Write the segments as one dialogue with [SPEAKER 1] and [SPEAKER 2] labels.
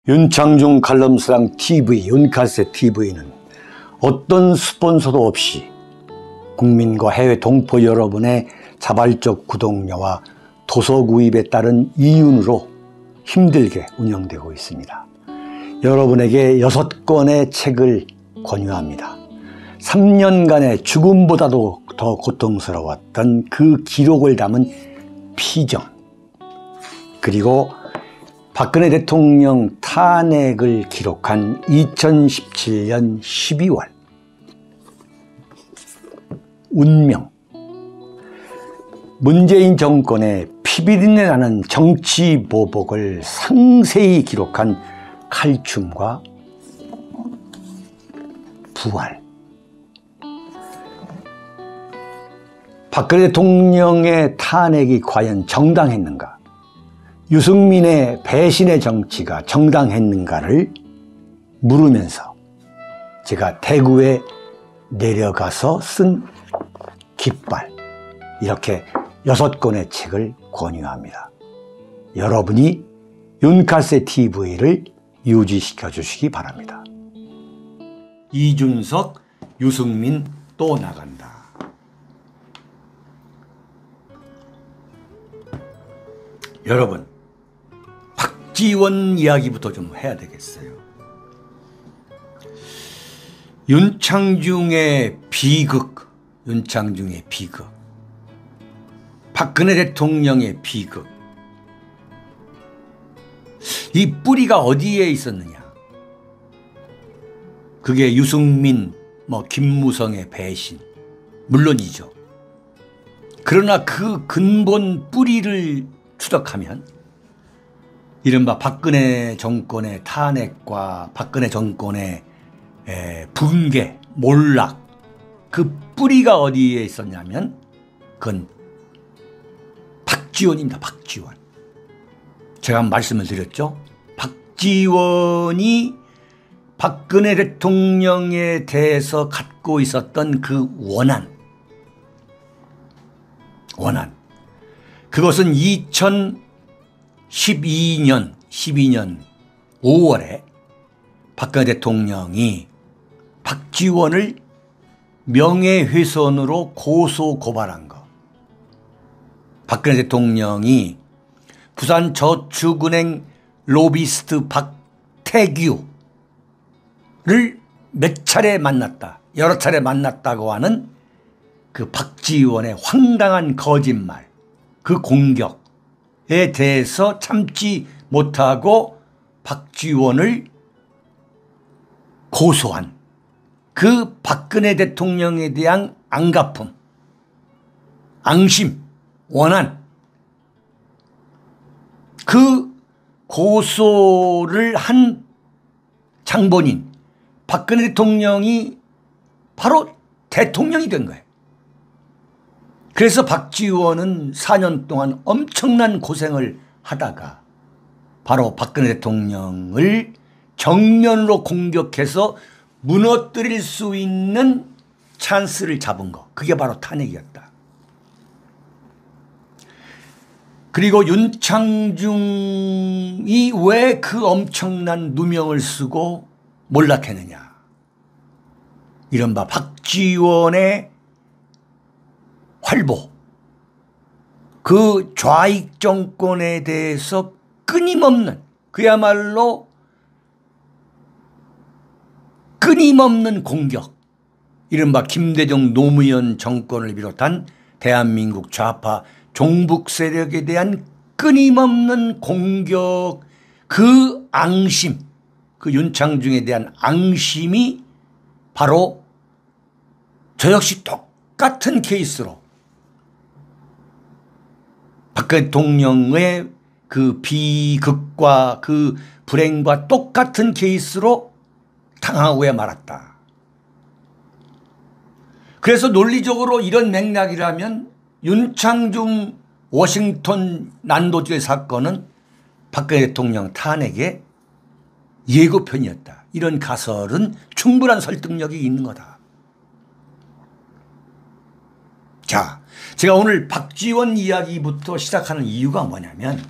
[SPEAKER 1] 윤창중 칼럼스랑 TV, 윤칼세 TV는 어떤 스폰서도 없이 국민과 해외 동포 여러분의 자발적 구독료와 도서 구입에 따른 이윤으로 힘들게 운영되고 있습니다. 여러분에게 6권의 책을 권유합니다. 3년간의 죽음보다도 더 고통스러웠던 그 기록을 담은 피정, 그리고 박근혜 대통령 탄핵을 기록한 2017년 12월 운명, 문재인 정권의 피비린내 나는 정치 보복을 상세히 기록한 칼춤과 부활, 박근혜 대통령의 탄핵이 과연 정당했는가, 유승민의 배신의 정치가 정당했는가를 물으면서 제가 대구에 내려가서 쓴 깃발, 이렇게 6권의 책을 권유합니다. 여러분이 윤칼세 TV를 유지시켜 주시기 바랍니다. 이준석, 유승민 또 나간다. 여러분, 박지원 이야기부터 좀 해야 되겠어요. 윤창중의 비극, 윤창중의 비극, 박근혜 대통령의 비극, 이 뿌리가 어디에 있었느냐? 그게 유승민, 김무성의 배신, 물론이죠. 그러나 그 근본 뿌리를 추적하면 이른바 박근혜 정권의 탄핵과 박근혜 정권의 붕괴, 몰락, 그 뿌리가 어디에 있었냐면 그건 박지원입니다. 박지원. 제가 말씀을 드렸죠. 박지원이 박근혜 대통령에 대해서 갖고 있었던 그 원한, 그것은 2012년 5월에 박근혜 대통령이 박지원을 명예훼손으로 고소 고발한 것, 박근혜 대통령이 부산저축은행 로비스트 박태규를 몇 차례 만났다, 여러 차례 만났다고 하는 그 박지원의 황당한 거짓말, 그 공격에 대해서 참지 못하고 박지원을 고소한 그 박근혜 대통령에 대한 안갚음, 앙심, 원한, 그 고소를 한 장본인 박근혜 대통령이 바로 대통령이 된 거예요. 그래서 박지원은 4년 동안 엄청난 고생을 하다가 바로 박근혜 대통령을 정면으로 공격해서 무너뜨릴 수 있는 찬스를 잡은 거, 그게 바로 탄핵이었다. 그리고 윤창중이 왜 그 엄청난 누명을 쓰고 몰락했느냐. 이른바 박지원의 활보, 그 좌익 정권에 대해서 끊임없는, 그야말로 끊임없는 공격, 이른바 김대중 노무현 정권을 비롯한 대한민국 좌파 종북 세력에 대한 끊임없는 공격, 그 앙심, 그 윤창중에 대한 앙심이 바로 저 역시 똑같은 케이스로 박근혜 대통령의 그 비극과 그 불행과 똑같은 케이스로 당하고야 말았다. 그래서 논리적으로 이런 맥락이라면 윤창중 워싱턴 난도질 사건은 박근혜 대통령 탄핵의 예고편이었다. 이런 가설은 충분한 설득력이 있는 거다. 자, 제가 오늘 박지원 이야기부터 시작하는 이유가 뭐냐면,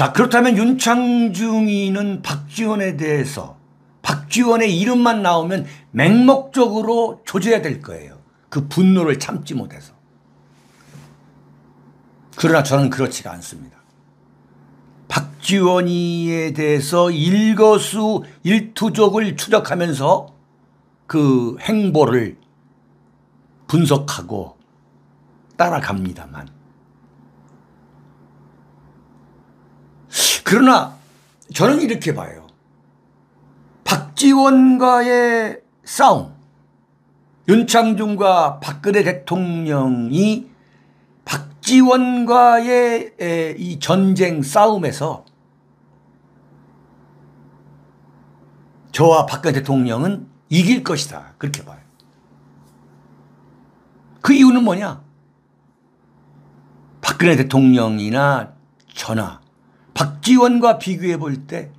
[SPEAKER 1] 자, 그렇다면 윤창중이는 박지원에 대해서 박지원의 이름만 나오면 맹목적으로 조져야 될 거예요. 그 분노를 참지 못해서. 그러나 저는 그렇지가 않습니다. 박지원이에 대해서 일거수일투족을 추적하면서 그 행보를 분석하고 따라갑니다만, 그러나 저는 이렇게 봐요. 박지원과의 싸움, 윤창중과 박근혜 대통령이 박지원과의 이 전쟁 싸움에서 저와 박근혜 대통령은 이길 것이다, 그렇게 봐요. 그 이유는 뭐냐? 박근혜 대통령이나 저나 박지원과 비교해 볼 때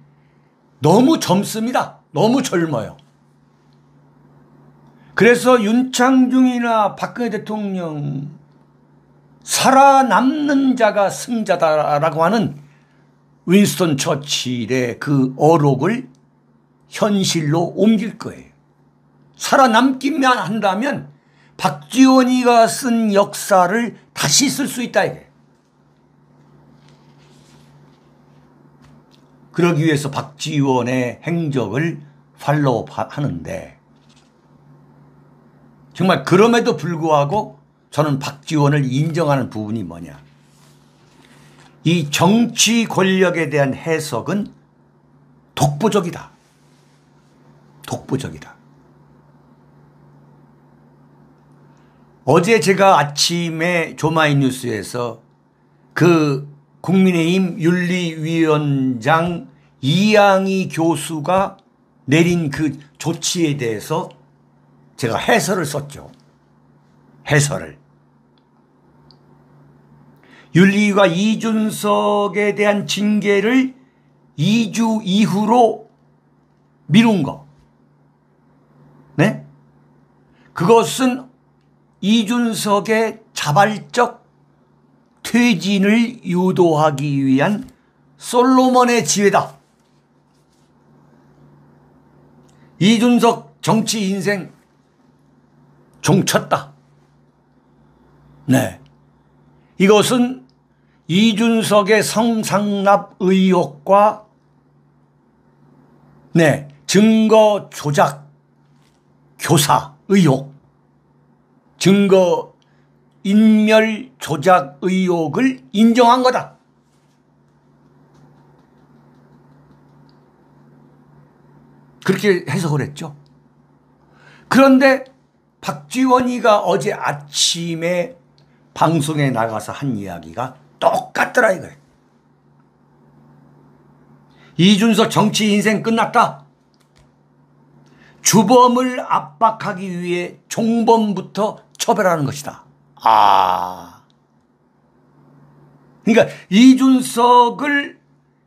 [SPEAKER 1] 너무 젊습니다. 너무 젊어요. 그래서 윤창중이나 박근혜 대통령, 살아남는 자가 승자다라고 하는 윈스턴 처칠의 그 어록을 현실로 옮길 거예요. 살아남기만 한다면 박지원이가 쓴 역사를 다시 쓸 수 있다, 이게. 그러기 위해서 박지원의 행적을 팔로우하는데, 정말 그럼에도 불구하고 저는 박지원을 인정하는 부분이 뭐냐? 이 정치 권력에 대한 해석은 독보적이다. 독보적이다. 어제 제가 아침에 조마이뉴스에서 그 국민의힘 윤리위원장 이양희 교수가 내린 그 조치에 대해서 제가 해설을 썼죠. 해설을. 윤리위가 이준석에 대한 징계를 2주 이후로 미룬 거. 네? 그것은 이준석의 자발적 퇴진을 유도하기 위한 솔로몬의 지혜다. 이준석 정치 인생 종쳤다. 네. 이것은 이준석의 성상납 의혹과 네, 증거 조작 교사 의혹, 증거 인멸 조작 의혹을 인정한 거다. 그렇게 해석을 했죠. 그런데 박지원이가 어제 아침에 방송에 나가서 한 이야기가 똑같더라 이거예요. 이준석 정치 인생 끝났다. 주범을 압박하기 위해 종범부터 처벌하는 것이다. 그러니까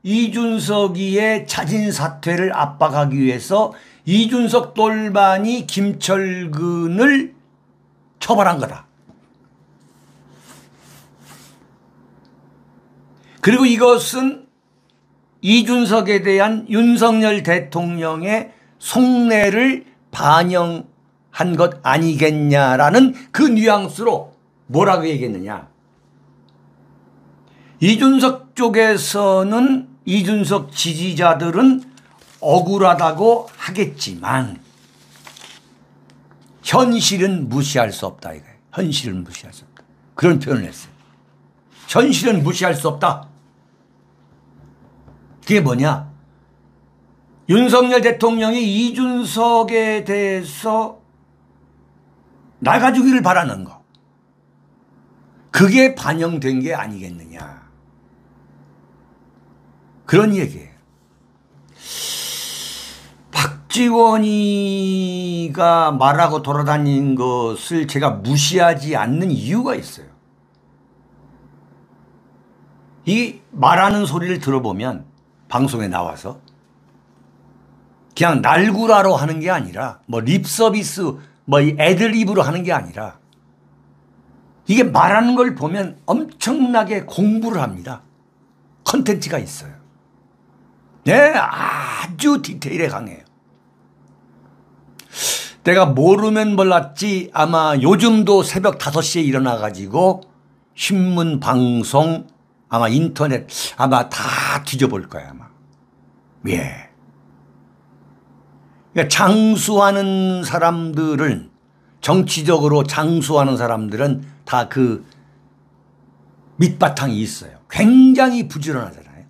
[SPEAKER 1] 이준석이의 자진 사퇴를 압박하기 위해서 이준석 똘반이 김철근을 처벌한 거다. 그리고 이것은 이준석에 대한 윤석열 대통령의 속내를 반영한 것 아니겠냐라는 그 뉘앙스로 뭐라고 얘기했느냐. 이준석 쪽에서는 이준석 지지자들은 억울하다고 하겠지만 현실은 무시할 수 없다 이거예요. 현실은 무시할 수 없다. 그런 표현을 했어요. 현실은 무시할 수 없다. 그게 뭐냐? 윤석열 대통령이 이준석에 대해서 나가주기를 바라는 거. 그게 반영된 게 아니겠느냐. 그런 얘기예요. 박지원이가 말하고 돌아다닌 것을 제가 무시하지 않는 이유가 있어요. 이 말하는 소리를 들어보면 방송에 나와서 그냥 날구라로 하는 게 아니라 뭐 립서비스 뭐 애드립으로 하는 게 아니라 이게 말하는 걸 보면 엄청나게 공부를 합니다. 컨텐츠가 있어요. 네, 아주 디테일에 강해요. 내가 모르면 몰랐지 아마 요즘도 새벽 5시에 일어나가지고 신문, 방송, 아마 인터넷 아마 다 뒤져볼 거야 아마. 예. 그러니까 장수하는 사람들은 정치적으로 장수하는 사람들은 다 그 밑바탕이 있어요. 굉장히 부지런하잖아요.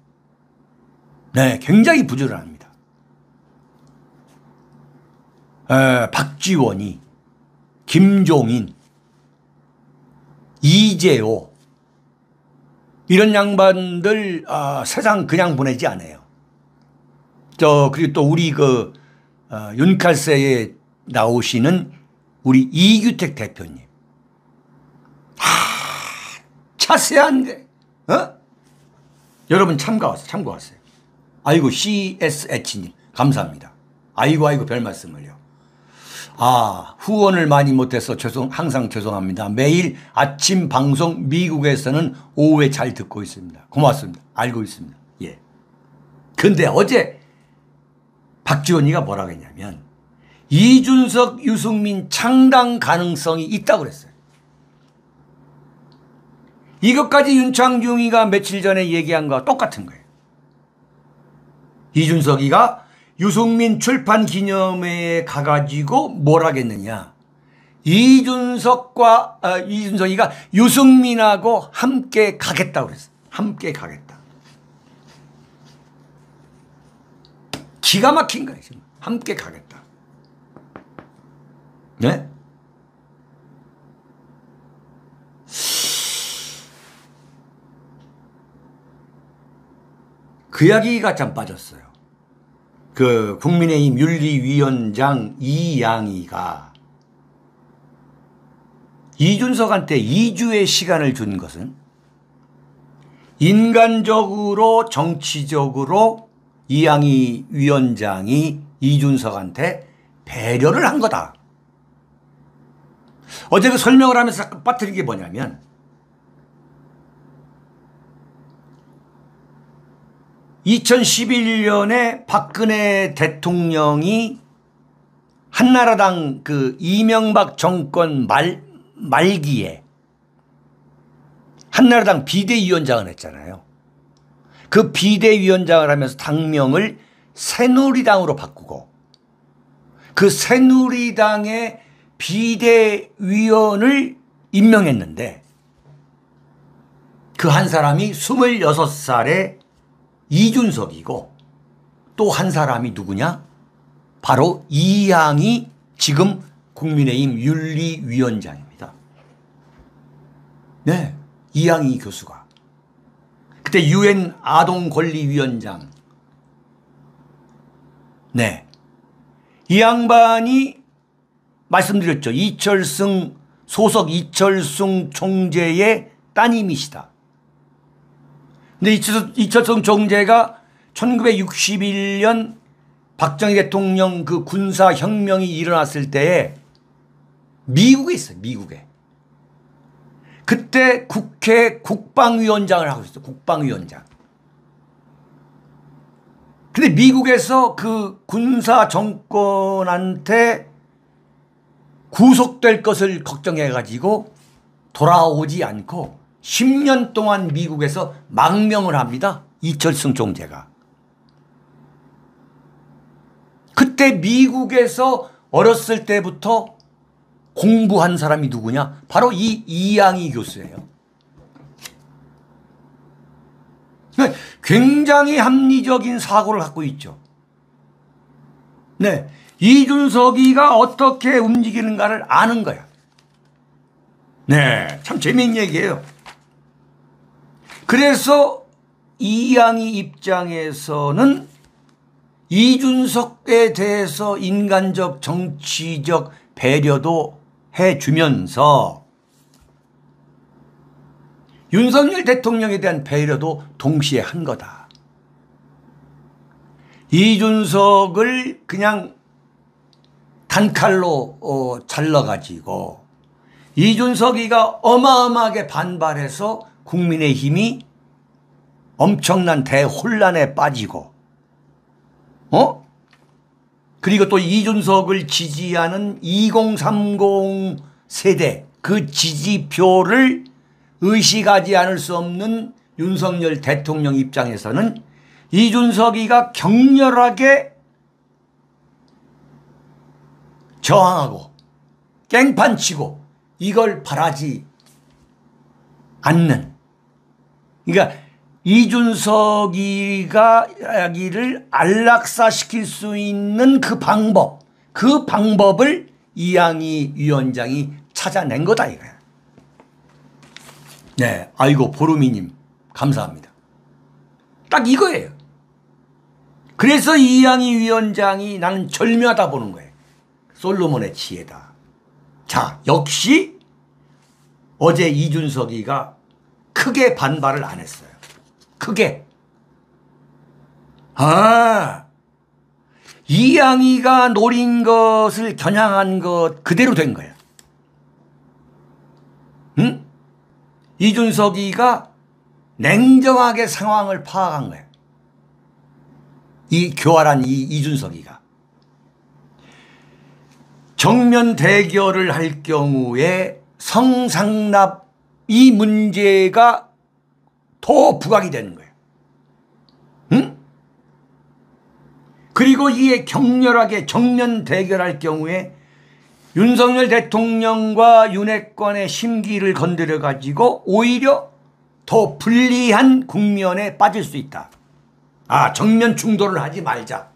[SPEAKER 1] 네, 굉장히 부지런합니다. 박지원이, 김종인, 이재호 이런 양반들 세상 그냥 보내지 않아요. 그리고 또 우리 윤칼세에 나오시는 우리 이규택 대표님. 자세한 게, 여러분 참고하세요. 아이고, CSH님, 감사합니다. 아이고, 별 말씀을요. 후원을 많이 못해서 항상 죄송합니다. 매일 아침 방송 미국에서는 오후에 잘 듣고 있습니다. 고맙습니다. 알고 있습니다. 예. 근데 어제 박지원이가 뭐라고 했냐면, 이준석, 유승민 창당 가능성이 있다고 그랬어요. 이것까지 윤창중이가 며칠 전에 얘기한 거와 똑같은 거예요. 이준석이가 유승민 출판 기념회에 가가지고 뭘 하겠느냐. 이준석이가 유승민하고 함께 가겠다고 그랬어요. 함께 가겠다. 기가 막힌 거예요. 지금. 함께 가겠다. 네? 그 이야기가 참 빠졌어요. 국민의힘 윤리위원장 이양희가 이준석한테 2주의 시간을 준 것은 인간적으로 정치적으로 이양희 위원장이 이준석한테 배려를 한 거다. 어제 그 설명을 하면서 빠뜨린 게 뭐냐면, (2011년에) 박근혜 대통령이 한나라당 이명박 정권 말기에 한나라당 비대위원장을 했잖아요. 그 비대위원장을 하면서 당명을 새누리당으로 바꾸고 그 새누리당의 비대위원을 임명했는데 그 한 사람이 26살의 이준석이고 또 한 사람이 누구냐? 바로 이양희 지금 국민의힘 윤리위원장입니다. 네, 이양희 교수가. 그때 UN 아동권리위원장. 네. 이 양반이 말씀드렸죠. 소속 이철승 총재의 따님이시다. 근데 이철승 총재가 1961년 박정희 대통령 그 군사혁명이 일어났을 때에 미국에 있어요. 미국에. 그때 국회 국방위원장을 하고 있어요. 국방위원장. 근데 미국에서 그 군사 정권한테 구속될 것을 걱정해가지고 돌아오지 않고 10년 동안 미국에서 망명을 합니다. 이철승 총재가. 그때 미국에서 어렸을 때부터 공부한 사람이 누구냐? 바로 이 이양희 교수예요. 굉장히 합리적인 사고를 갖고 있죠. 네, 이준석이가 어떻게 움직이는가를 아는 거야. 네, 참 재미있는 얘기예요. 그래서 이양희 입장에서는 이준석에 대해서 인간적 정치적 배려도 해주면서 윤석열 대통령에 대한 배려도 동시에 한 거다. 이준석을 그냥 단칼로 잘라가지고 이준석이가 어마어마하게 반발해서 국민의힘이 엄청난 대혼란에 빠지고, 그리고 또 이준석을 지지하는 2030 세대 그 지지표를 의식하지 않을 수 없는 윤석열 대통령 입장에서는 이준석이가 격렬하게 저항하고 깽판치고 이걸 바라지 않는, 그러니까 이준석이가 이야기를 안락사시킬 수 있는 그 방법을 이양희 위원장이 찾아낸 거다 이거야. 네, 아이고 보루미님 감사합니다. 딱 이거예요. 그래서 이양희 위원장이 나는 절묘하다 보는 거예요. 솔로몬의 지혜다. 자, 역시 어제 이준석이가 크게 반발을 안 했어요. 크게. 이양희가 노린 것을 겨냥한 것 그대로 된 거야. 응? 이준석이가 냉정하게 상황을 파악한 거야. 이 교활한 이준석이가. 정면 대결을 할 경우에 성상납 이 문제가 더 부각이 되는 거예요. 응? 그리고 이에 격렬하게 정면 대결할 경우에 윤석열 대통령과 윤핵관의 심기를 건드려 가지고 오히려 더 불리한 국면에 빠질 수 있다. 정면 충돌을 하지 말자.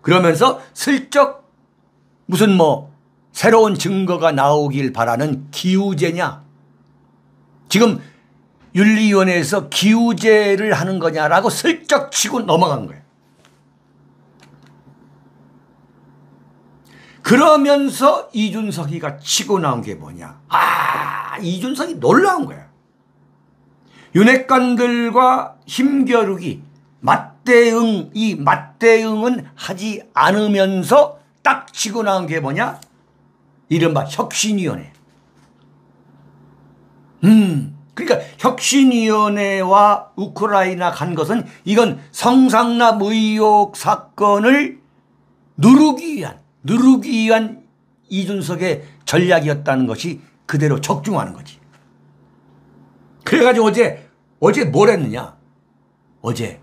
[SPEAKER 1] 그러면서 슬쩍 무슨 새로운 증거가 나오길 바라는 기우제냐. 지금 윤리위원회에서 기우제를 하는 거냐라고 슬쩍 치고 넘어간 거예요. 그러면서 이준석이가 치고 나온 게 뭐냐. 이준석이 놀라운 거야. 윤핵관들과 힘겨루기, 이 맞대응은 하지 않으면서 딱 치고 나온 게 뭐냐. 이른바 혁신위원회. 그러니까 혁신위원회와 우크라이나 간 것은 이건 성상납 의혹 사건을 누르기 위한 이준석의 전략이었다는 것이 그대로 적중하는 거지. 그래가지고 어제 뭘 했느냐. 어제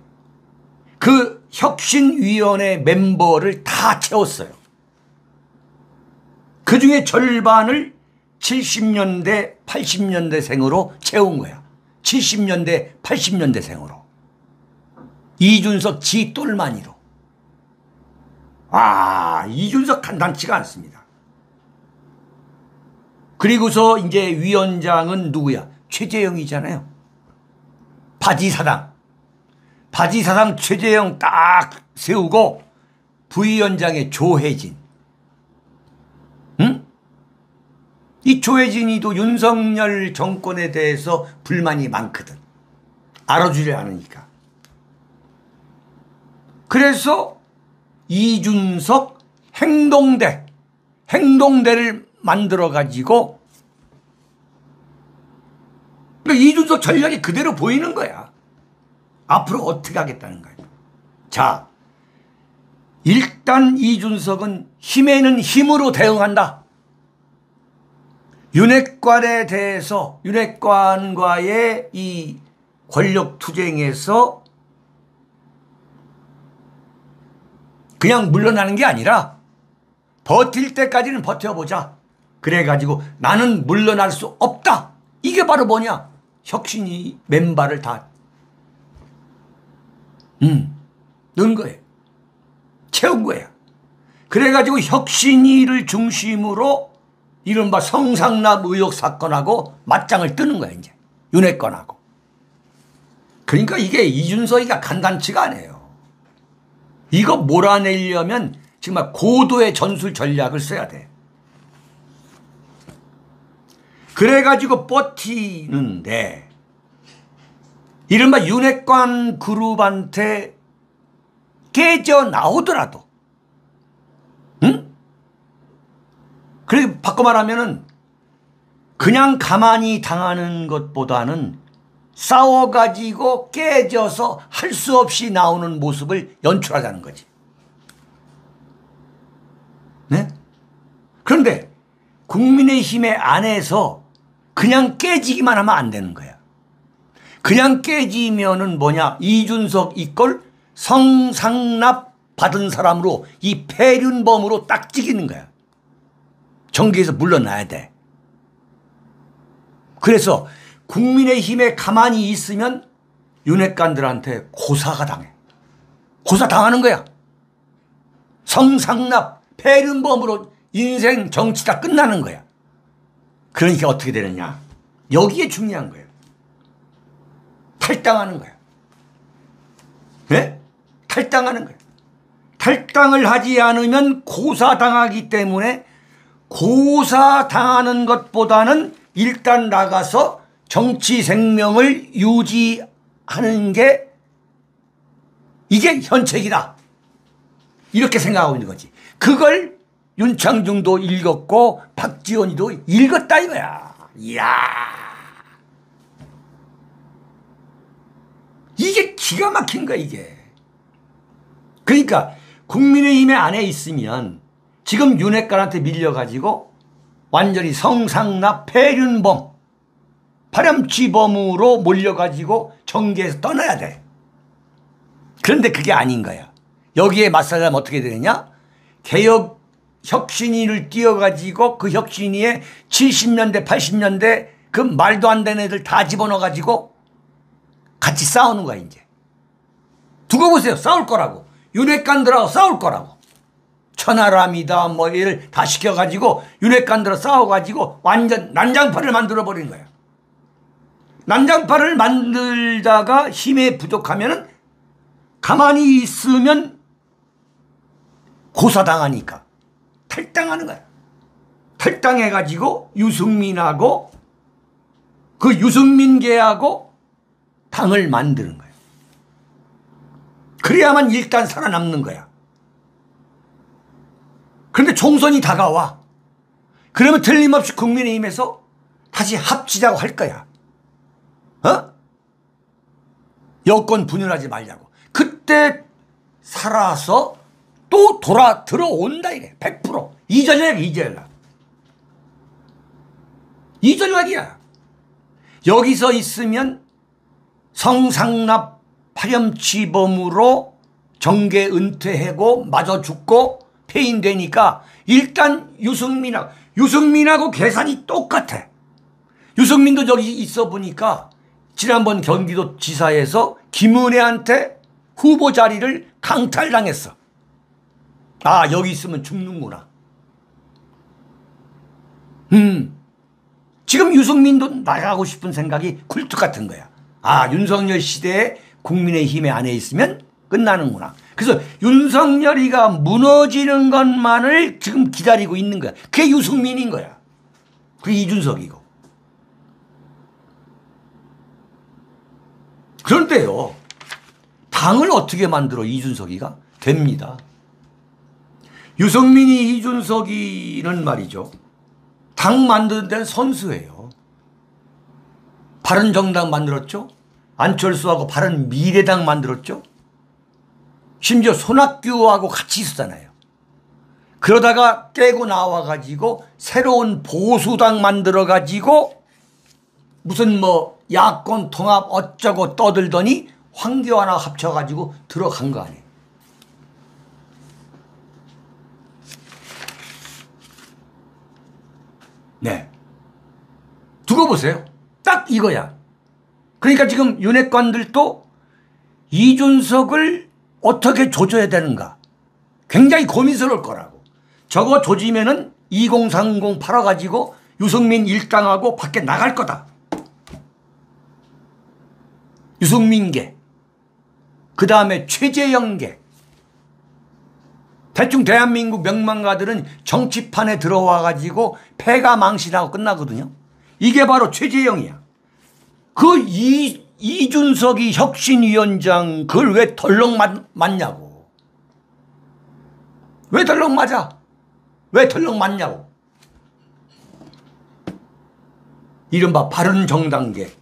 [SPEAKER 1] 그 혁신위원회 멤버를 다 채웠어요. 그중에 절반을 70년대, 80년대생으로 채운 거야. 70년대, 80년대생으로. 이준석 지 똘마니로. 이준석 간단치가 않습니다. 그리고서 이제 위원장은 누구야? 최재형이잖아요. 바지사당 최재형 딱 세우고 부위원장의 조혜진. 응? 이 조혜진이도 윤석열 정권에 대해서 불만이 많거든. 알아주려 하니까. 그래서 이준석 행동대를 만들어 가지고 이준석 전략이 그대로 보이는 거야. 앞으로 어떻게 하겠다는 거야. 자, 일단 이준석은 힘에는 힘으로 대응한다. 윤핵관에 대해서 윤핵관과의 이 권력 투쟁에서 그냥 물러나는 게 아니라 버틸 때까지는 버텨보자. 그래가지고 나는 물러날 수 없다. 이게 바로 뭐냐. 혁신이 맨발을 다 넣은 거예요. 채운 거예요. 그래가지고 혁신이를 중심으로 이른바 성상납 의혹 사건하고 맞짱을 뜨는 거야. 이제 윤핵관하고. 그러니까 이게 이준석이가 간단치가 않아요. 이거 몰아내려면 정말 고도의 전술 전략을 써야 돼. 그래가지고 버티는데 이른바 윤핵관 그룹한테 깨져 나오더라도, 응? 그래 바꿔 말하면은 그냥 가만히 당하는 것보다는 싸워가지고 깨져서 할 수 없이 나오는 모습을 연출하자는 거지. 네? 그런데 국민의힘의 안에서 그냥 깨지기만 하면 안 되는 거야. 그냥 깨지면은 뭐냐, 이준석 이꼴 성상납 받은 사람으로 이 폐륜범으로 딱 찍히는 거야. 정계에서 물러나야 돼. 그래서 국민의힘에 가만히 있으면 윤핵관들한테 고사가 당해. 고사 당하는 거야. 성상납 폐륜범으로 인생 정치 다 끝나는 거야. 그러니까 어떻게 되느냐, 여기에 중요한 거예요. 탈당하는 거야. 네? 탈당하는 거야. 탈당을 하지 않으면 고사당하기 때문에 고사당하는 것보다는 일단 나가서 정치 생명을 유지하는 게 이게 현책이다. 이렇게 생각하고 있는 거지. 그걸 윤창중도 읽었고 박지원이도 읽었다 이거야. 이야, 이게 기가 막힌 거야 이게. 그러니까 국민의힘의 안에 있으면 지금 윤핵관한테 밀려가지고 완전히 성상납 폐륜범 파렴치범으로 몰려가지고 정계에서 떠나야 돼. 그런데 그게 아닌 거야. 여기에 맞서려면 어떻게 되느냐, 개혁 혁신위를 띄워가지고 그 혁신위에 70년대 80년대 그 말도 안 되는 애들 다 집어넣어가지고 같이 싸우는 거야. 이제 두고 보세요. 싸울 거라고. 윤핵관들하고 싸울 거라고. 천하람이다 뭐 얘를 다 시켜가지고 윤핵관들하고 싸워가지고 완전 난장판을 만들어버린 거야. 난장판을 만들다가 힘에 부족하면은 가만히 있으면 고사당하니까 탈당하는 거야. 탈당해가지고 유승민하고 그 유승민계하고 당을 만드는 거야. 그래야만 일단 살아남는 거야. 그런데 총선이 다가와. 그러면 틀림없이 국민의힘에서 다시 합치자고 할 거야. 여권 분열하지 말자고. 그때 살아서 또 들어온다 이래. 100%. 이전략. 이전략이야. 여기서 있으면 성상납 파렴치범으로 정계 은퇴하고 마저 죽고 폐인되니까 일단 유승민하고 계산이 똑같아. 유승민도 저기 있어 보니까 지난번 경기도 지사에서 김은혜한테 후보 자리를 강탈당했어. 아, 여기 있으면 죽는구나. 지금 유승민도 나가고 싶은 생각이 굴뚝 같은 거야. 아, 윤석열 시대에 국민의힘에 안에 있으면 끝나는구나. 그래서 윤석열이가 무너지는 것만을 지금 기다리고 있는 거야. 그게 유승민인 거야. 그게 이준석이고. 그런데요, 당을 어떻게 만들어 이준석이가? 됩니다. 유승민이 이준석이는 말이죠, 당 만드는 데는 선수예요. 바른정당 만들었죠. 안철수하고 바른미래당 만들었죠. 심지어 손학규하고 같이 있었잖아요. 그러다가 깨고 나와가지고 새로운 보수당 만들어가지고 무슨 뭐 야권 통합 어쩌고 떠들더니 황교안하고 합쳐가지고 들어간 거 아니에요. 네. 두고 보세요. 딱 이거야. 그러니까 지금 윤핵관들도 이준석을 어떻게 조져야 되는가 굉장히 고민스러울 거라고. 저거 조지면은 2030 팔아가지고 유승민 일당하고 밖에 나갈 거다. 유승민계, 그 다음에 최재형계. 대충 대한민국 명망가들은 정치판에 들어와가지고 패가 망신하고 끝나거든요. 이게 바로 최재형이야. 그 이준석이 혁신위원장 그걸 왜 덜렁 맞냐고. 왜 덜렁 맞아? 왜 덜렁 맞냐고. 이른바 바른정당계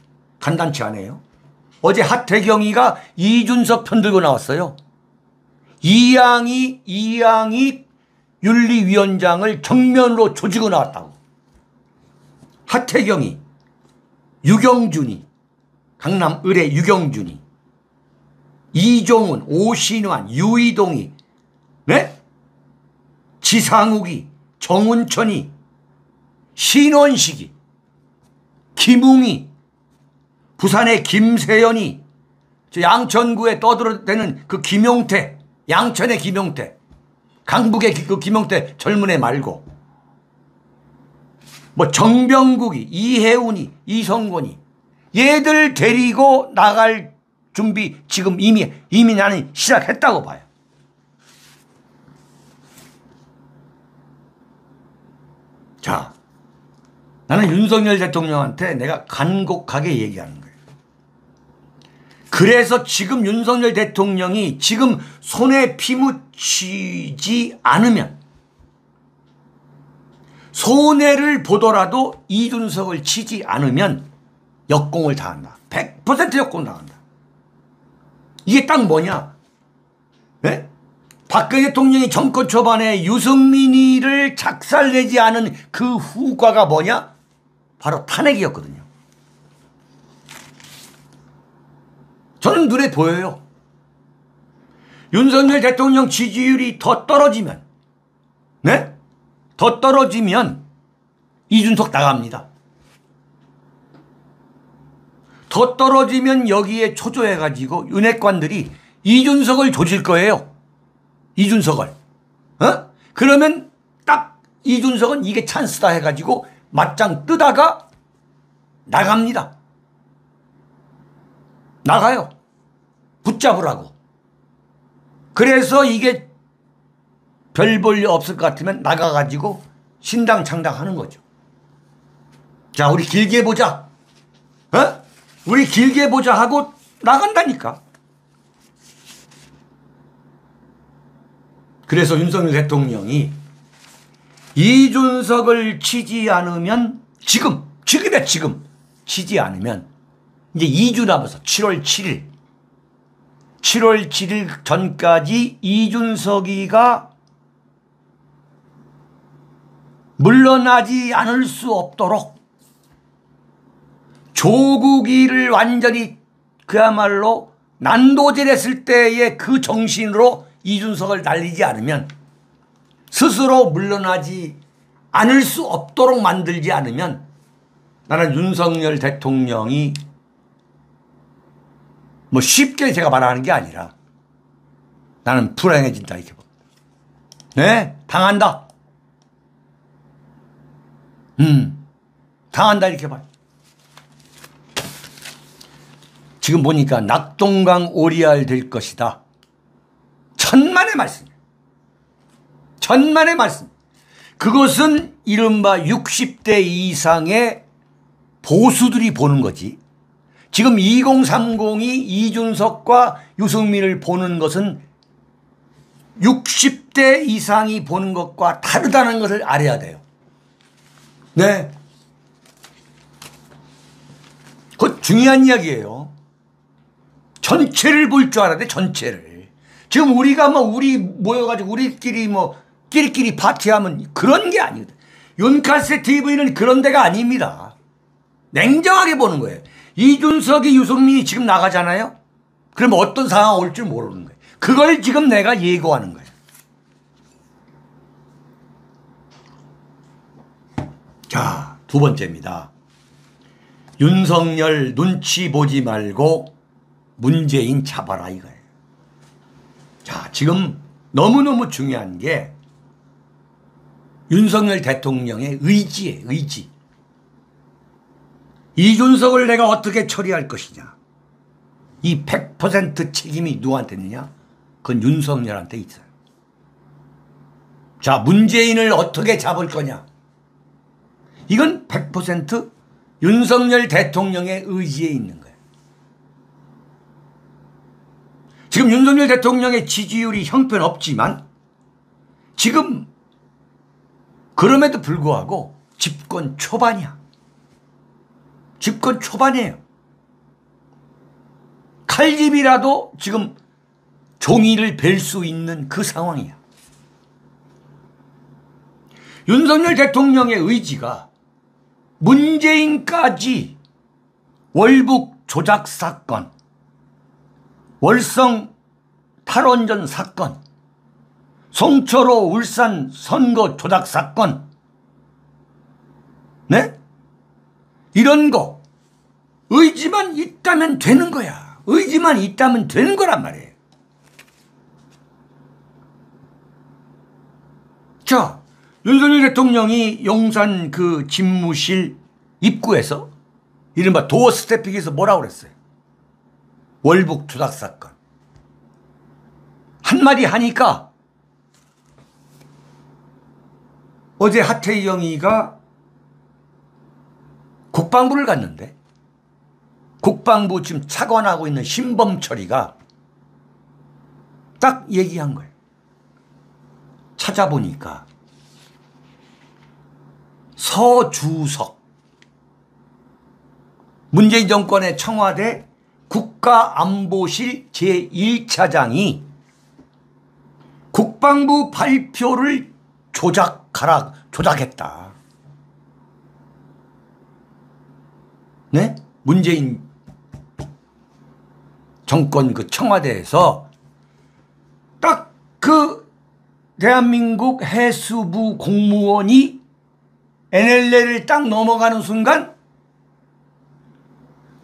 [SPEAKER 1] 간단치 않아요. 어제 하태경이가 이준석 편들고 나왔어요. 이양이 윤리위원장을 정면으로 조지고 나왔다고. 하태경이, 유경준이, 강남 을의 유경준이, 이종훈, 오신환, 유이동이, 네? 지상욱이, 정운천이, 신원식이, 김웅이, 부산의 김세연이, 저 양천구에 떠들어대는 그 김용태, 양천의 김용태, 강북의 그 김용태 젊은 애 말고, 뭐 정병국이, 이혜훈이, 이성권이, 얘들 데리고 나갈 준비 지금 이미 나는 시작했다고 봐요. 자, 나는 윤석열 대통령한테 내가 간곡하게 얘기하는 거예요. 그래서 지금 윤석열 대통령이 지금 손에 피 묻히지 않으면, 손해를 보더라도 이준석을 치지 않으면 역공을 당한다. 100% 역공 당한다. 이게 딱 뭐냐? 네? 박근혜 대통령이 정권 초반에 유승민이를 작살내지 않은 그 후과가 뭐냐? 바로 탄핵이었거든요. 저는 눈에 보여요. 윤석열 대통령 지지율이 더 떨어지면, 네? 더 떨어지면 이준석 나갑니다. 더 떨어지면 여기에 초조해가지고 윤핵관들이 이준석을 조질 거예요. 이준석을. 그러면 딱 이준석은 이게 찬스다 해가지고 맞짱 뜨다가 나갑니다. 나가요. 붙잡으라고. 그래서 이게 별 볼 일 없을 것 같으면 나가가지고 신당 창당하는 거죠. 자, 우리 길게 보자. 우리 길게 보자 하고 나간다니까. 그래서 윤석열 대통령이 이준석을 치지 않으면 지금이야 지금 치지 않으면 이제 2주 남아서 7월 7일 전까지 이준석이가 물러나지 않을 수 없도록 조국이를 완전히 그야말로 난도질했을 때의 그 정신으로 이준석을 날리지 않으면, 스스로 물러나지 않을 수 없도록 만들지 않으면 나는 윤석열 대통령이 뭐 쉽게 제가 말하는 게 아니라 나는 불행해진다 이렇게 봅니다. 네, 당한다. 당한다 이렇게 봐요. 지금 보니까 낙동강 오리알 될 것이다. 천만의 말씀. 천만의 말씀. 그것은 이른바 60대 이상의 보수들이 보는 거지. 지금 2030이 이준석과 유승민을 보는 것은 60대 이상이 보는 것과 다르다는 것을 알아야 돼요. 네. 그것 중요한 이야기예요. 전체를 볼 줄 알아야 돼, 전체를. 지금 우리가 우리 모여가지고 우리끼리 끼리끼리 파티하면 그런 게 아니거든. 윤카세 TV는 그런 데가 아닙니다. 냉정하게 보는 거예요. 이준석이 유승민이 지금 나가잖아요. 그러면 어떤 상황이 올 줄 모르는 거예요. 그걸 지금 내가 예고하는 거예요. 자, 두 번째입니다. 윤석열 눈치 보지 말고 문재인 잡아라 이거예요. 자, 지금 너무너무 중요한 게 윤석열 대통령의 의지예요. 의지. 이준석을 내가 어떻게 처리할 것이냐. 이 100% 책임이 누구한테 있느냐? 그건 윤석열한테 있어요. 자, 문재인을 어떻게 잡을 거냐? 이건 100% 윤석열 대통령의 의지에 있는 거예요. 지금 윤석열 대통령의 지지율이 형편없지만 지금 그럼에도 불구하고 집권 초반이야. 집권 초반이에요. 칼집이라도 지금 종이를 벨 수 있는 그 상황이야. 윤석열 대통령의 의지가 문재인까지 월북 조작 사건, 월성 탈원전 사건, 송철호 울산 선거 조작 사건, 네? 이런 거 의지만 있다면 되는 거야. 의지만 있다면 되는 거란 말이에요. 자, 윤석열 대통령이 용산 그 집무실 입구에서 이른바 도어 스태핑에서 뭐라고 그랬어요? 월북 조작 사건. 한마디 하니까 어제 하태경이가 국방부를 갔는데 국방부 지금 차관하고 있는 신범철이가 딱 얘기한 거예요. 찾아보니까 서주석 문재인 정권의 청와대 국가안보실 제1차장이 국방부 발표를 조작했다. 네? 문재인 정권 그 청와대에서 딱 그 대한민국 해수부 공무원이 NLL을 딱 넘어가는 순간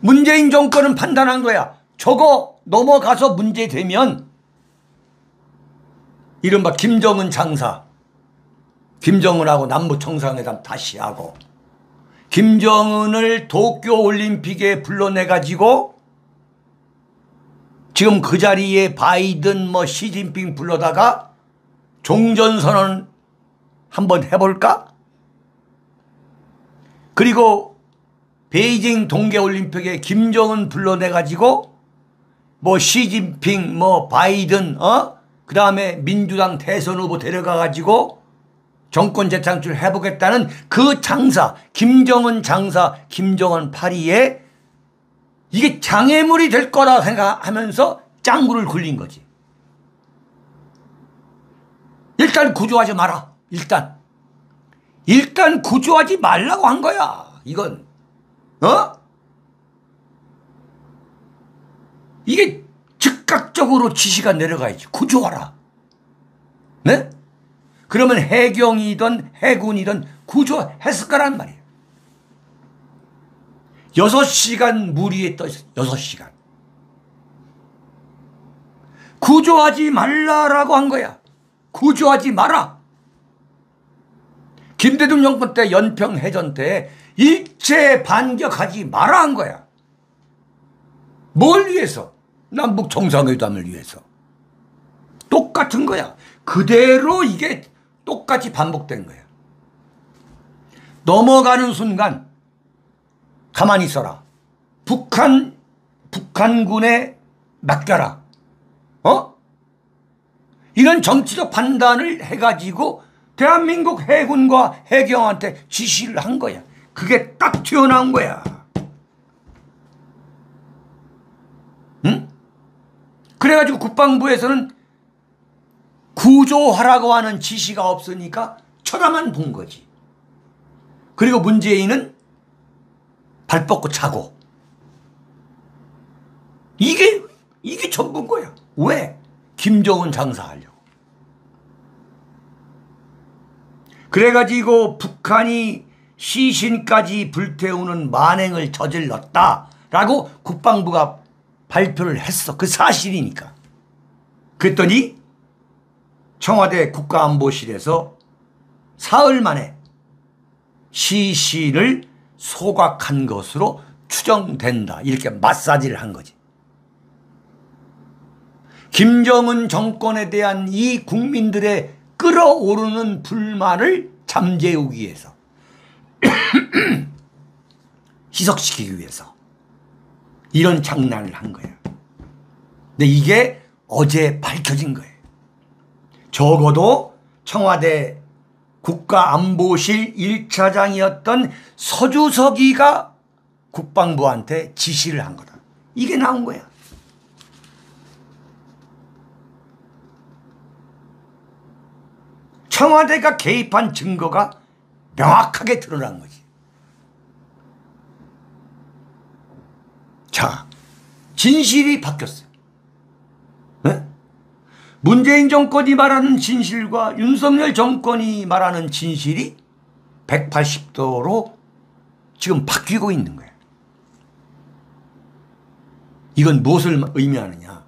[SPEAKER 1] 문재인 정권은 판단한 거야. 저거 넘어가서 문제되면 이른바 김정은 장사, 김정은하고 남북 정상회담 다시 하고 김정은을 도쿄올림픽에 불러내가지고 지금 그 자리에 바이든 시진핑 불러다가 종전선언 한번 해볼까? 그리고 베이징 동계올림픽에 김정은 불러내가지고 시진핑 바이든 그 다음에 민주당 대선 후보 데려가가지고 정권 재창출 해보겠다는 그 장사, 김정은 장사, 김정은 파리에 이게 장애물이 될 거라 생각하면서 짱구를 굴린 거지. 일단 구조하지 마라. 일단 구조하지 말라고 한 거야. 이건 이게 즉각적으로 지시가 내려가야지. 구조하라. 네? 그러면 해경이든 해군이든 구조했을 거란 말이에요. 6시간 물 위에 떠 있어. 6시간. 구조하지 말라라고 한 거야. 구조하지 마라. 김대중 정권 때 연평해전 때 일체 반격하지 마라 한 거야. 뭘 위해서? 남북 정상회담을 위해서. 똑같은 거야. 그대로 이게 똑같이 반복된 거야. 넘어가는 순간 가만히 있어라. 북한군에 맡겨라. 이런 정치적 판단을 해가지고 대한민국 해군과 해경한테 지시를 한 거야. 그게 딱 튀어나온 거야. 응? 그래가지고 국방부에서는 구조하라고 하는 지시가 없으니까 쳐다만 본 거지. 그리고 문재인은 발 뻗고 자고. 이게 전부인 거야. 왜? 김정은 장사하려고. 그래가지고 북한이 시신까지 불태우는 만행을 저질렀다라고 국방부가 발표를 했어. 그 사실이니까. 그랬더니 청와대 국가안보실에서 사흘 만에 시신을 소각한 것으로 추정된다. 이렇게 마사지를 한 거지. 김정은 정권에 대한 이 국민들의 끓어오르는 불만을 잠재우기 위해서 희석시키기 위해서 이런 장난을 한 거예요. 근데 이게 어제 밝혀진 거예요. 적어도 청와대 국가안보실 1차장이었던 서주석이가 국방부한테 지시를 한 거다. 이게 나온 거야. 청와대가 개입한 증거가 명확하게 드러난 거지. 자, 진실이 바뀌었어요. 네? 문재인 정권이 말하는 진실과 윤석열 정권이 말하는 진실이 180도로 지금 바뀌고 있는 거예요. 이건 무엇을 의미하느냐?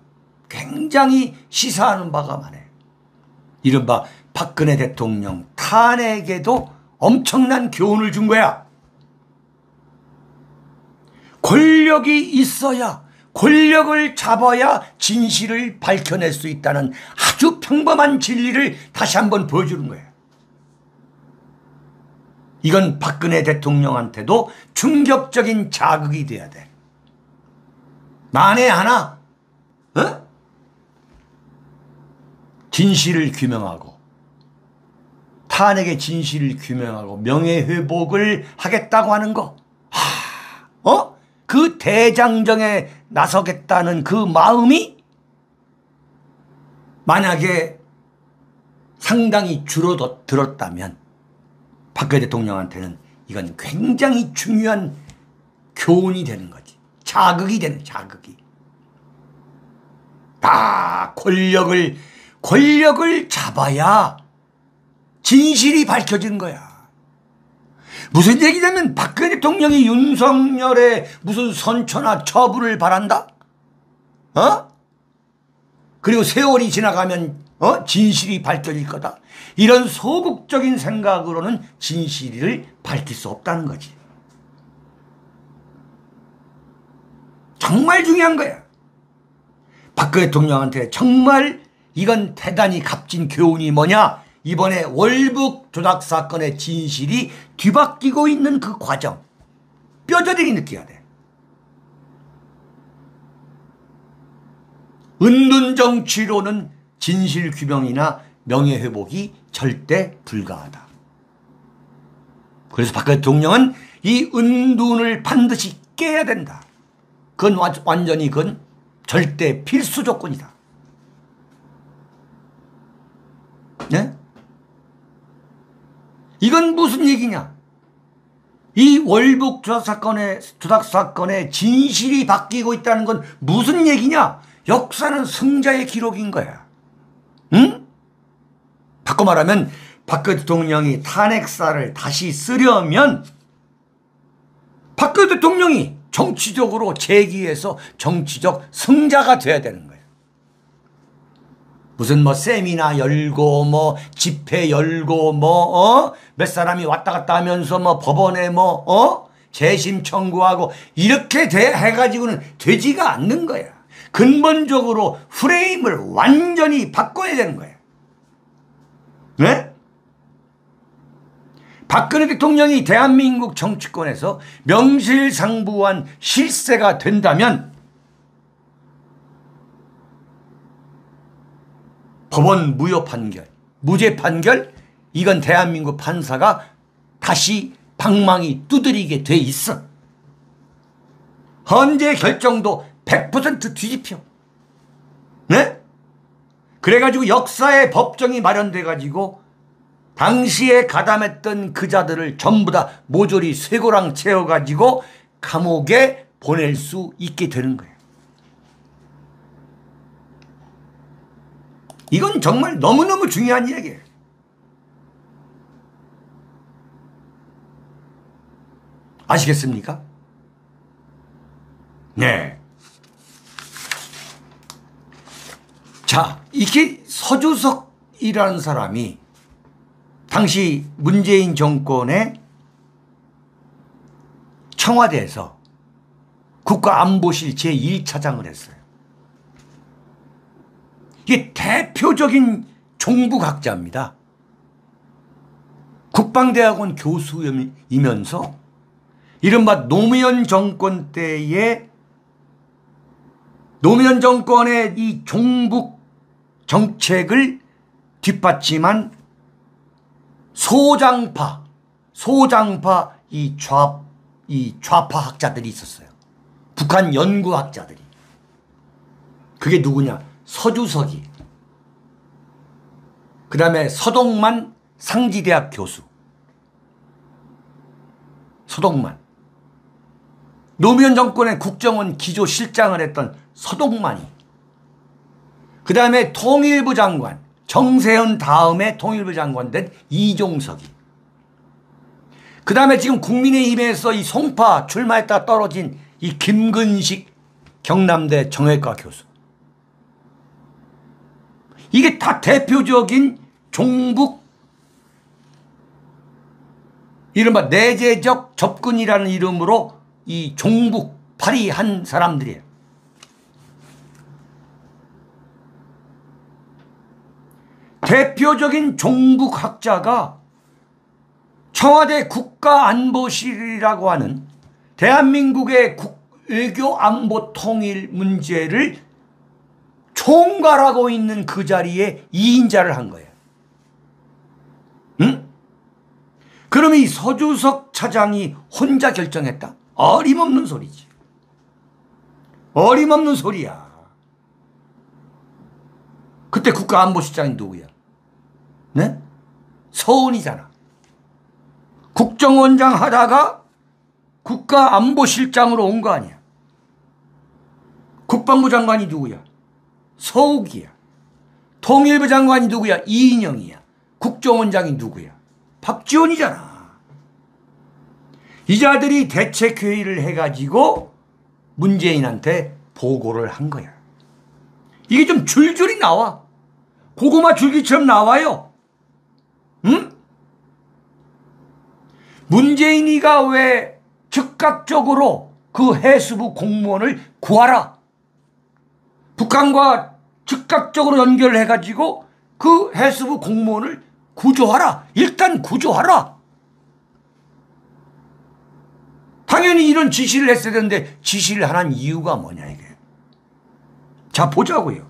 [SPEAKER 1] 굉장히 시사하는 바가 많아요. 이른바 박근혜 대통령 탄핵에도 엄청난 교훈을 준 거야. 권력이 있어야, 권력을 잡아야 진실을 밝혀낼 수 있다는 아주 평범한 진리를 다시 한번 보여주는 거예요. 이건 박근혜 대통령한테도 충격적인 자극이 돼야 돼. 만에 하나 진실을 규명하고, 탄핵의 진실을 규명하고 명예회복을 하겠다고 하는 거, 그 대장정에 나서겠다는 그 마음이 만약에 상당히 줄어들었다면 박근혜 대통령한테는 이건 굉장히 중요한 교훈이 되는 거지. 자극이 되는, 자극이. 다 권력을 잡아야 진실이 밝혀지는 거야. 무슨 얘기냐면 박근혜 대통령이 윤석열의 무슨 선처나 처분을 바란다? 그리고 세월이 지나가면 진실이 밝혀질 거다. 이런 소극적인 생각으로는 진실을 밝힐 수 없다는 거지. 정말 중요한 거야. 박근혜 대통령한테 정말 이건 대단히 값진 교훈이 뭐냐? 이번에 월북 조작 사건의 진실이 뒤바뀌고 있는 그 과정, 뼈저리게 느껴야 돼. 은둔 정치로는 진실 규명이나 명예회복이 절대 불가하다. 그래서 박근혜 대통령은 이 은둔을 반드시 깨야 된다. 그건 완전히 그건 절대 필수 조건이다. 네? 이건 무슨 얘기냐? 이 월북 조작 사건의 진실이 바뀌고 있다는 건 무슨 얘기냐? 역사는 승자의 기록인 거야. 응? 바꿔 말하면 박근혜 대통령이 탄핵사를 다시 쓰려면 박근혜 대통령이 정치적으로 재기해서 정치적 승자가 돼야 되는 거예요. 무슨 세미나 열고 집회 열고 몇 사람이 왔다 갔다 하면서 법원에 재심 청구하고 이렇게 해가지고는 되지가 않는 거야. 근본적으로 프레임을 완전히 바꿔야 되는 거야. 네? 박근혜 대통령이 대한민국 정치권에서 명실상부한 실세가 된다면 법원 무효 판결, 무죄 판결, 이건 대한민국 판사가 다시 방망이 두드리게 돼 있어. 헌재 결정도 100% 뒤집혀. 네? 그래가지고 역사의 법정이 마련돼가지고 당시에 가담했던 그 자들을 전부 다 모조리 쇠고랑 채워가지고 감옥에 보낼 수 있게 되는 거예요. 이건 정말 너무너무 중요한 이야기예요. 아시겠습니까? 네. 자, 이렇게 서주석이라는 사람이 당시 문재인 정권의 청와대에서 국가안보실 제1차장을 했어요. 이게 대표적인 종북학자입니다. 국방대학원 교수이면서 이른바 노무현 정권 때의 노무현 정권의 이 종북 정책을 뒷받침한 소장파 이 좌파 학자들이 있었어요. 북한 연구학자들이. 그게 누구냐? 서주석이, 그 다음에 서동만 상지대학 교수 서동만, 노무현 정권의 국정원 기조실장을 했던 서동만이, 그 다음에 통일부 장관, 정세현 다음에 통일부 장관 된 이종석이, 그 다음에 지금 국민의힘에서 이 송파 출마했다 떨어진 이 김근식 경남대 정외과 교수. 이게 다 대표적인 종북, 이른바 내재적 접근이라는 이름으로 이 종북 파리한 사람들이에요. 대표적인 종북학자가 청와대 국가안보실이라고 하는 대한민국의 외교안보 통일 문제를 총괄하고 있는 그 자리에 2인자를 한 거예요. 응? 그럼 이 서주석 차장이 혼자 결정했다? 어림없는 소리지. 어림없는 소리야. 그때 국가안보실장이 누구야? 네? 서훈이잖아. 국정원장 하다가 국가안보실장으로 온 거 아니야. 국방부 장관이 누구야? 서욱이야. 통일부 장관이 누구야? 이인영이야. 국정원장이 누구야? 박지원이잖아. 이 자들이 대책회의를 해가지고 문재인한테 보고를 한 거야. 이게 좀 줄줄이 나와. 고구마 줄기처럼 나와요. 응? 문재인이가 왜 즉각적으로 그 해수부 공무원을 구하라, 북한과 즉각적으로 연결을 해가지고 그 해수부 공무원을 구조하라, 일단 구조하라. 당연히 이런 지시를 했어야 되는데 지시를 하는 이유가 뭐냐 이게. 자, 보자고요.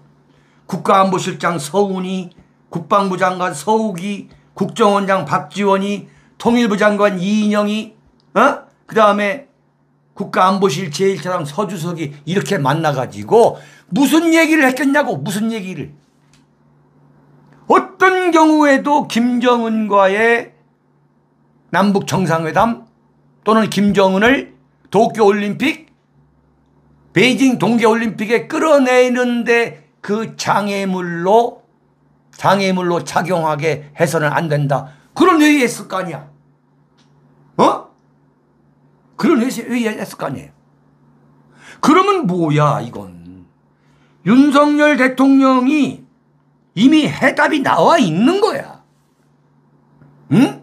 [SPEAKER 1] 국가안보실장 서훈이, 국방부 장관 서욱이, 국정원장 박지원이, 통일부 장관 이인영이, 그 다음에 국가안보실 제1차장 서주석이 이렇게 만나가지고 무슨 얘기를 했겠냐고. 무슨 얘기를. 어떤 경우에도 김정은과의 남북 정상회담 또는 김정은을 도쿄올림픽, 베이징 동계올림픽에 끌어내는데 그 장애물로 작용하게 해서는 안 된다. 그런 회의 했을 거 아니야. 그런 회의 했을 거 아니에요. 그러면 뭐야 이건. 윤석열 대통령이 이미 해답이 나와 있는 거야. 응?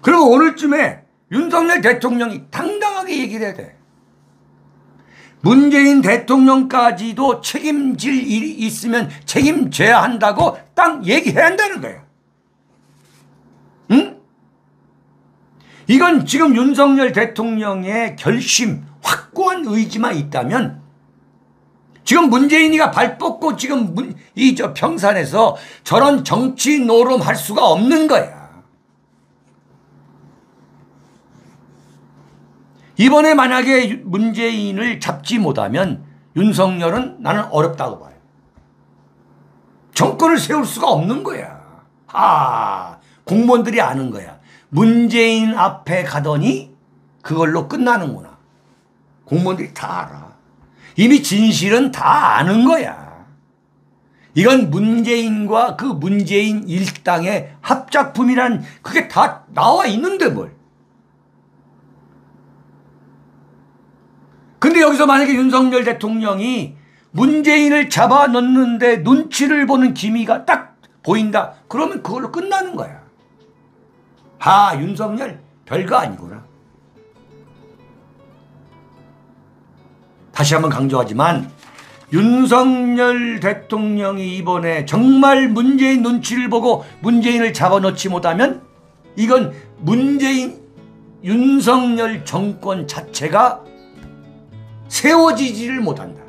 [SPEAKER 1] 그러면 오늘쯤에 윤석열 대통령이 당당하게 얘기를 해야 돼. 문재인 대통령까지도 책임질 일이 있으면 책임져야 한다고 딱 얘기해야 한다는 거예요. 응? 이건 지금 윤석열 대통령의 결심, 확고한 의지만 있다면 지금 문재인이가 발 뻗고 지금 평산에서 저런 정치 노름할 수가 없는 거야. 이번에 만약에 문재인을 잡지 못하면 윤석열은 나는 어렵다고 봐요. 정권을 세울 수가 없는 거야. 공무원들이 아는 거야. 문재인 앞에 가더니 그걸로 끝나는구나. 공무원들이 다 알아. 이미 진실은 다 아는 거야. 이건 문재인과 그 문재인 일당의 합작품이란 그게 다 나와 있는데 뭘. 근데 여기서 만약에 윤석열 대통령이 문재인을 잡아넣는데 눈치를 보는 기미가 딱 보인다. 그러면 그걸로 끝나는 거야. 윤석열 별거 아니구나. 다시 한번 강조하지만 윤석열 대통령이 이번에 정말 문재인 눈치를 보고 문재인을 잡아놓지 못하면 이건 윤석열 정권 자체가 세워지지를 못한다.